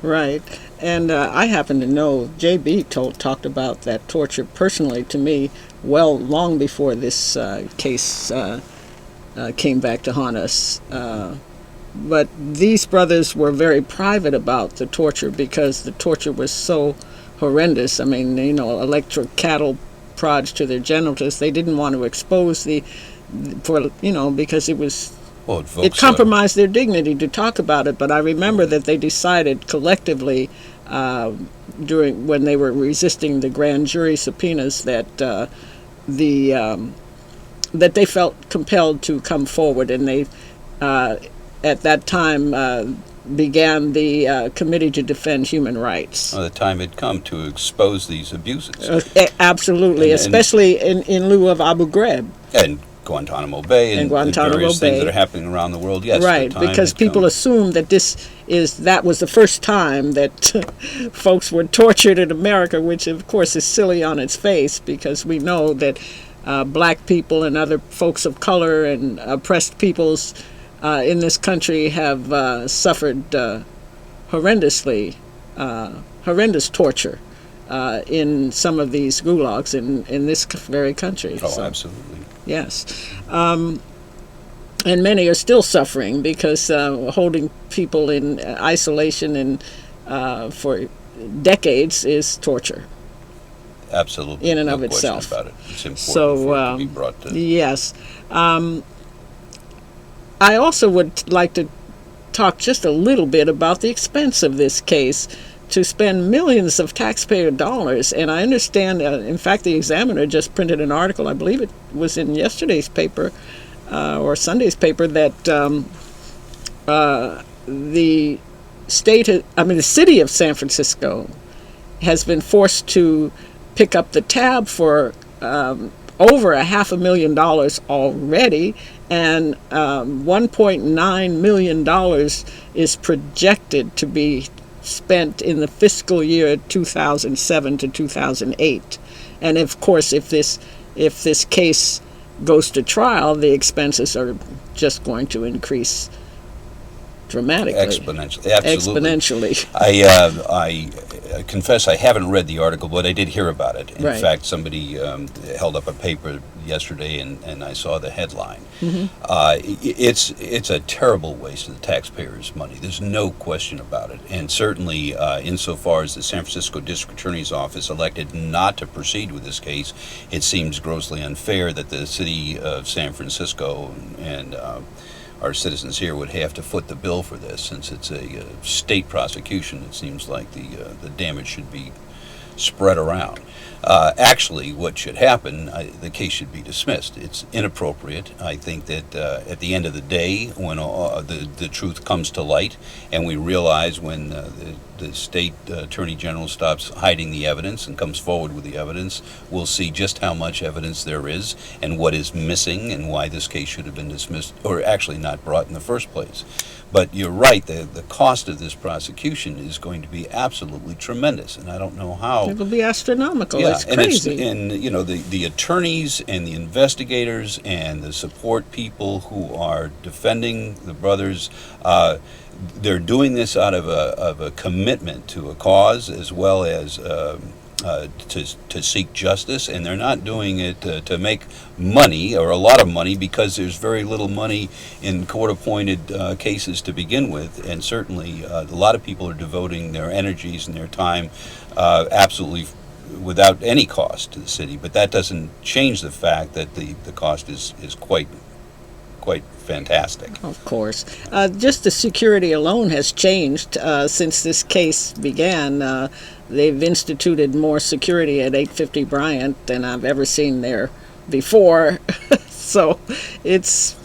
Right. And I happen to know J.B. talked about that torture personally to me long before this case came back to haunt us. But these brothers were very private about the torture because the torture was so horrendous. I mean, electric cattle prods to their genitals. They didn't want to expose because it was Well, it compromised their dignity to talk about it. But I remember that they decided collectively when they were resisting the grand jury subpoenas that that they felt compelled to come forward, and they at that time began the Committee to Defend Human Rights. Well, the time had come to expose these abuses. Absolutely, especially in lieu of Abu Ghraib. And Guantanamo Bay and various things that are happening around the world. Yes, right, because people assume that that was the first time that folks were tortured in America, which of course is silly on its face, because we know that black people and other folks of color and oppressed peoples in this country have suffered horrendous torture in some of these gulags in this very country. Oh, so, absolutely. Yes. And many are still suffering because holding people in isolation and for decades is torture. Absolutely. In and of question itself. About it. It's important for it to be brought to... Yes. I also would like to talk just a little bit about the expense of this case, to spend millions of taxpayer dollars. And I understand, in fact, the Examiner just printed an article, I believe it was in yesterday's paper or Sunday's paper, that the city of San Francisco has been forced to pick up the tab for over $500,000 already, and $1.9 million is projected to be spent in the fiscal year 2007 to 2008. And of course, if this case goes to trial, the expenses are just going to increase dramatically. Exponentially. Absolutely. Exponentially. I confess I haven't read the article, but I did hear about it. In Right. fact, somebody held up a paper yesterday, and I saw the headline. Mm-hmm. It's a terrible waste of the taxpayers' money. There's no question about it. And certainly, insofar as the San Francisco District Attorney's Office elected not to proceed with this case, it seems grossly unfair that the city of San Francisco and our citizens here would have to foot the bill for this. Since it's a state prosecution, it seems like the damage should be spread around. Actually, what should happen, the case should be dismissed. It's inappropriate. I think that at the end of the day, when the truth comes to light, and we realize when the state attorney general stops hiding the evidence and comes forward with the evidence, we'll see just how much evidence there is and what is missing and why this case should have been dismissed, or actually not brought in the first place. But you're right, the cost of this prosecution is going to be absolutely tremendous, and I don't know how. It'll be astronomical. Yeah, It's crazy. and the attorneys and the investigators and the support people who are defending the brothers, they're doing this out of a commitment to a cause, as well as to seek justice, and they're not doing it to make money, or a lot of money, because there's very little money in court-appointed cases to begin with, and certainly a lot of people are devoting their energies and their time absolutely without any cost to the city. But that doesn't change the fact that the cost is quite fantastic. Of course. Just the security alone has changed since this case began. They've instituted more security at 850 Bryant than I've ever seen there before. So that's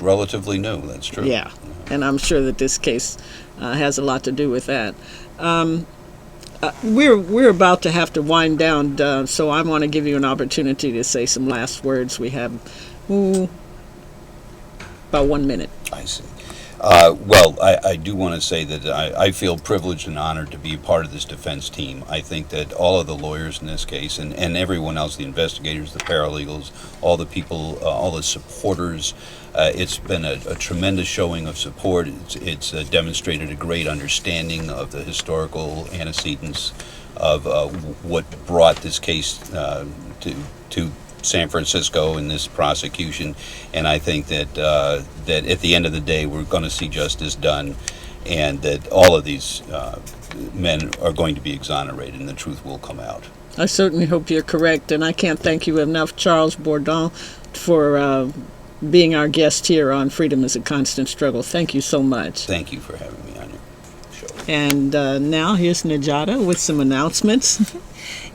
relatively new. That's true. Yeah, and I'm sure that this case has a lot to do with that. We're about to have to wind down, so I want to give you an opportunity to say some last words. We have about 1 minute. I see. Well, I do want to say that I feel privileged and honored to be a part of this defense team. I think that all of the lawyers in this case, and everyone else, the investigators, the paralegals, all the people, all the supporters, it's been a tremendous showing of support. It's demonstrated a great understanding of the historical antecedents of what brought this case to San Francisco in this prosecution, and I think that that at the end of the day we're going to see justice done, and that all of these men are going to be exonerated, and the truth will come out. I certainly hope you're correct, and I can't thank you enough, Charles Bourdon, for being our guest here on Freedom is a Constant Struggle. Thank you so much. Thank you for having me on your show. And now here's Najada with some announcements.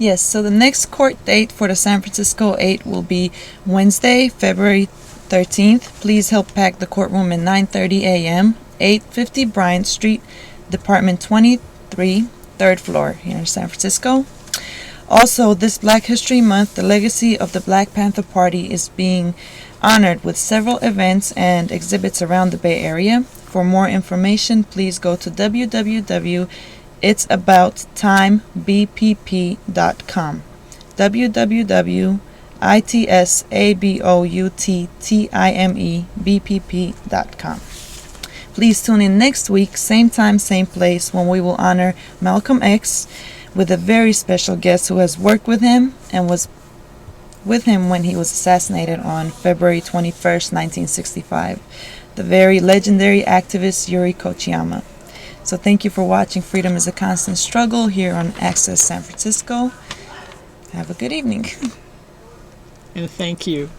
Yes, so the next court date for the San Francisco 8 will be Wednesday, February 13th. Please help pack the courtroom at 9:30 a.m., 850 Bryant Street, Department 23, 3rd floor here in San Francisco. Also, this Black History Month, the legacy of the Black Panther Party is being honored with several events and exhibits around the Bay Area. For more information, please go to www.itsaboutttimebpp.com. www.itsaboutttimebpp.com. Please tune in next week, same time, same place, when we will honor Malcolm X with a very special guest who has worked with him and was with him when he was assassinated on February 21st, 1965, the very legendary activist Yuri Kochiyama. So thank you for watching Freedom is a Constant Struggle here on Access San Francisco. Have a good evening. And thank you.